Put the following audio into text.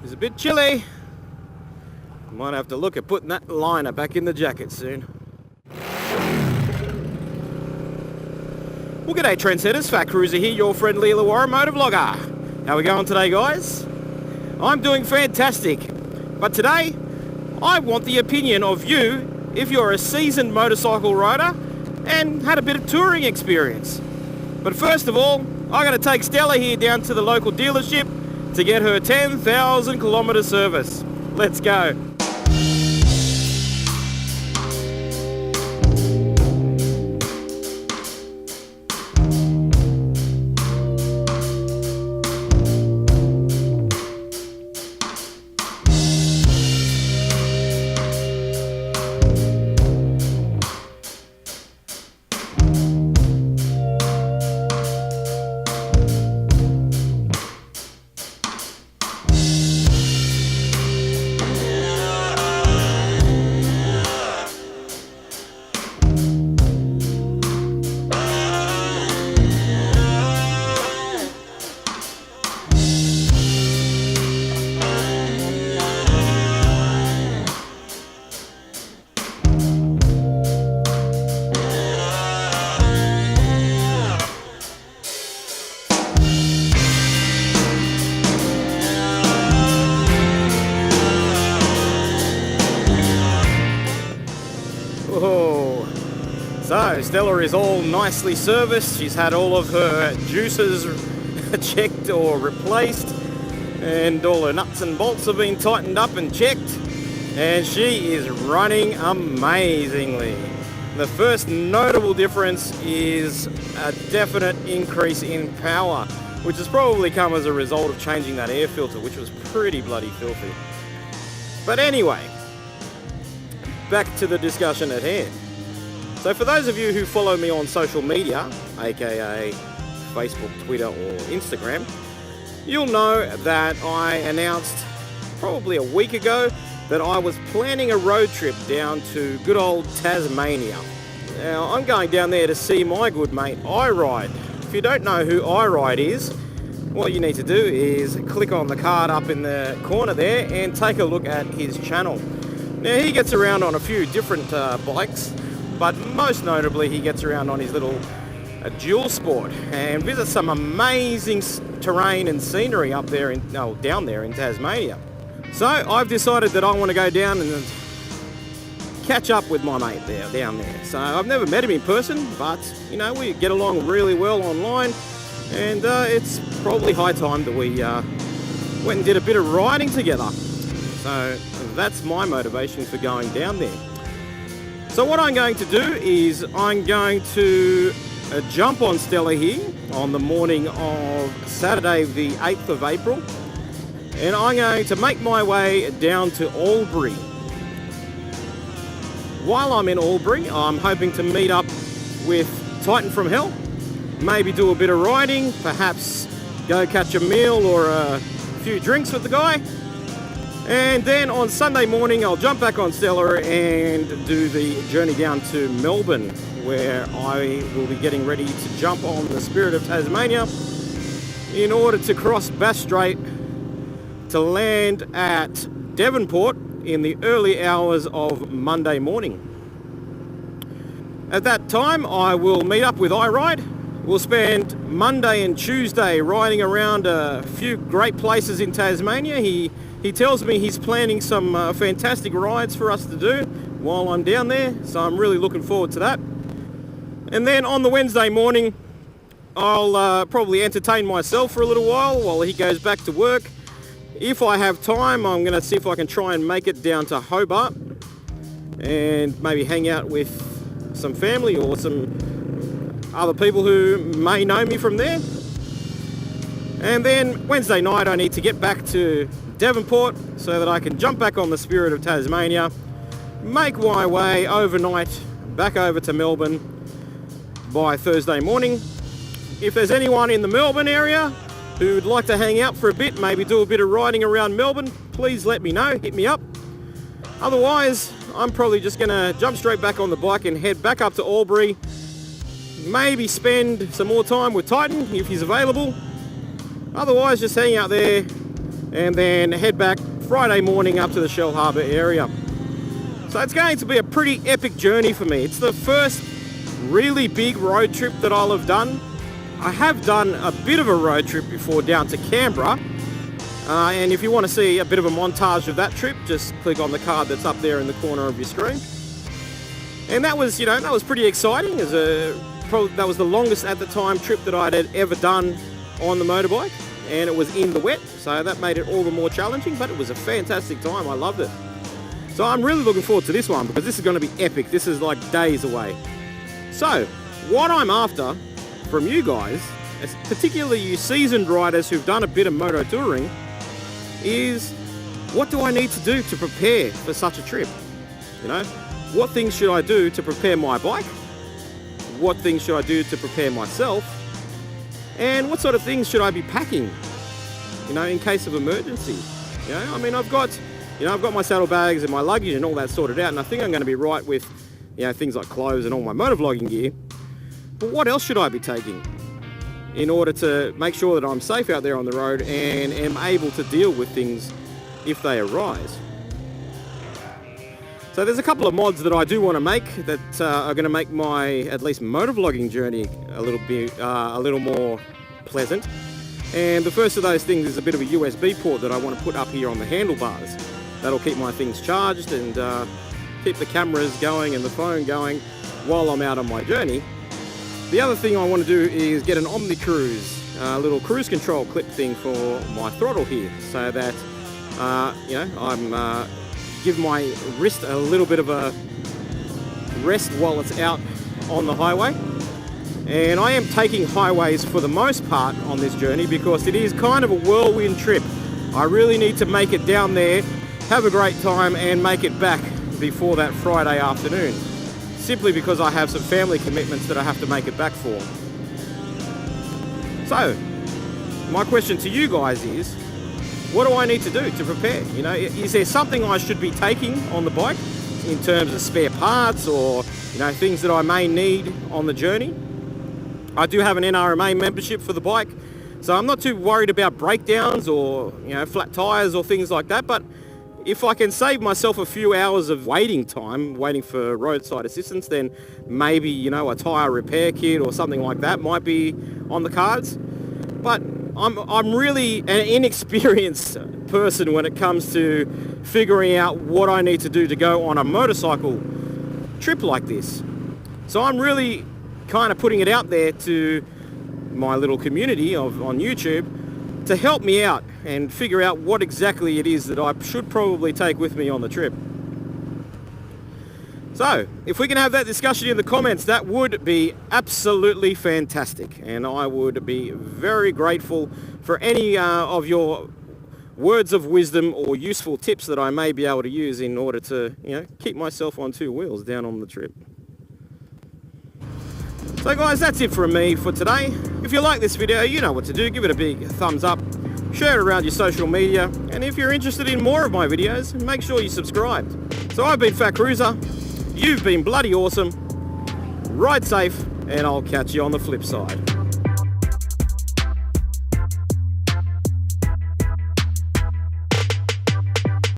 It's a bit chilly. Might have to look at putting that liner back in the jacket soon. Well, g'day trendsetters, Phat Cruiser here, your friendly Illawarra motovlogger. How are we going today, guys? I'm doing fantastic. But today, I want the opinion of you if you're a seasoned motorcycle rider and had a bit of touring experience. But first of all, I'm going to take Stella here down to the local dealership to get her 10,000 kilometre service. Let's go. So Stella is all nicely serviced. She's had all of her juices checked or replaced, and all her nuts and bolts have been tightened up and checked, and she is running amazingly. The first notable difference is a definite increase in power, which has probably come as a result of changing that air filter, which was pretty bloody filthy. But anyway, back to the discussion at hand. So for those of you who follow me on social media, aka Facebook, Twitter or Instagram, you'll know that I announced probably a week ago that I was planning a road trip down to good old Tasmania. Now I'm going down there to see my good mate iRide. If you don't know who iRide is, what you need to do is click on the card up in the corner there and take a look at his channel. Now he gets around on a few different bikes, but most notably he gets around on his little dual sport and visits some amazing terrain and scenery up there down there in Tasmania. So I've decided that I want to go down and catch up with my mate down there. So I've never met him in person, but you know, we get along really well online, and it's probably high time that we went and did a bit of riding together. So that's my motivation for going down there. So what I'm going to do is I'm going to jump on Stella here on the morning of Saturday the 8th of April, and I'm going to make my way down to Albury. While I'm in Albury, I'm hoping to meet up with Titan from Hell, maybe do a bit of riding, perhaps go catch a meal or a few drinks with the guy. And then on Sunday morning, I'll jump back on Stella and do the journey down to Melbourne, where I will be getting ready to jump on the Spirit of Tasmania in order to cross Bass Strait to land at Devonport in the early hours of Monday morning. At that time, I will meet up with iRide. We'll spend Monday and Tuesday riding around a few great places in Tasmania. He tells me he's planning some fantastic rides for us to do while I'm down there, so I'm really looking forward to that. And then on the Wednesday morning, I'll probably entertain myself for a little while he goes back to work. If I have time, I'm going to see if I can try and make it down to Hobart and maybe hang out with some family or some other people who may know me from there. And then Wednesday night, I need to get back to Devonport so that I can jump back on the Spirit of Tasmania, make my way overnight back over to Melbourne by Thursday morning. If there's anyone in the Melbourne area who'd like to hang out for a bit, maybe do a bit of riding around Melbourne, please let me know, hit me up. Otherwise, I'm probably just going to jump straight back on the bike and head back up to Albury, maybe spend some more time with Titan if he's available. Otherwise, just hang out there, and then head back Friday morning up to the Shell Harbour area. So it's going to be a pretty epic journey for me. It's the first really big road trip that I'll have done. I have done a bit of a road trip before down to Canberra, and if you want to see a bit of a montage of that trip, just click on the card that's up there in the corner of your screen. And that was, that was pretty exciting. That was the longest at the time trip that I'd ever done on the motorbike, and it was in the wet, so that made it all the more challenging, but it was a fantastic time. I loved it. So I'm really looking forward to this one because this is going to be epic. This is like days away. So what I'm after from you guys, particularly you seasoned riders who've done a bit of moto touring, is what do I need to do to prepare for such a trip? What things should I do to prepare my bike? What things should I do to prepare myself? And what sort of things should I be packing, in case of emergency? I've got my saddlebags and my luggage and all that sorted out, and I think I'm going to be right with, things like clothes and all my motovlogging gear. But what else should I be taking in order to make sure that I'm safe out there on the road and am able to deal with things if they arise? So there's a couple of mods that I do want to make that are going to make my, at least, motovlogging journey a little more pleasant. And the first of those things is a bit of a USB port that I want to put up here on the handlebars. That'll keep my things charged and keep the cameras going and the phone going while I'm out on my journey. The other thing I want to do is get an Omni Cruise, a little cruise control clip thing for my throttle here, so that I'm give my wrist a little bit of a rest while it's out on the highway. And I am taking highways for the most part on this journey because it is kind of a whirlwind trip. I really need to make it down there, have a great time, and make it back before that Friday afternoon, simply because I have some family commitments that I have to make it back for. So my question to you guys is, what do I need to do to prepare? Is there something I should be taking on the bike in terms of spare parts or, things that I may need on the journey? I do have an NRMA membership for the bike, so I'm not too worried about breakdowns or, flat tires or things like that. But if I can save myself a few hours of waiting time, waiting for roadside assistance, then maybe, a tire repair kit or something like that might be on the cards. But I'm really an inexperienced person when it comes to figuring out what I need to do to go on a motorcycle trip like this. So I'm really kind of putting it out there to my little community on YouTube to help me out and figure out what exactly it is that I should probably take with me on the trip. So, if we can have that discussion in the comments, that would be absolutely fantastic. And I would be very grateful for any of your words of wisdom or useful tips that I may be able to use in order to, keep myself on two wheels down on the trip. So guys, that's it from me for today. If you like this video, you know what to do. Give it a big thumbs up, share it around your social media, and if you're interested in more of my videos, make sure you subscribe. So I've been Phat Cruiser. You've been bloody awesome. Ride safe, and I'll catch you on the flip side.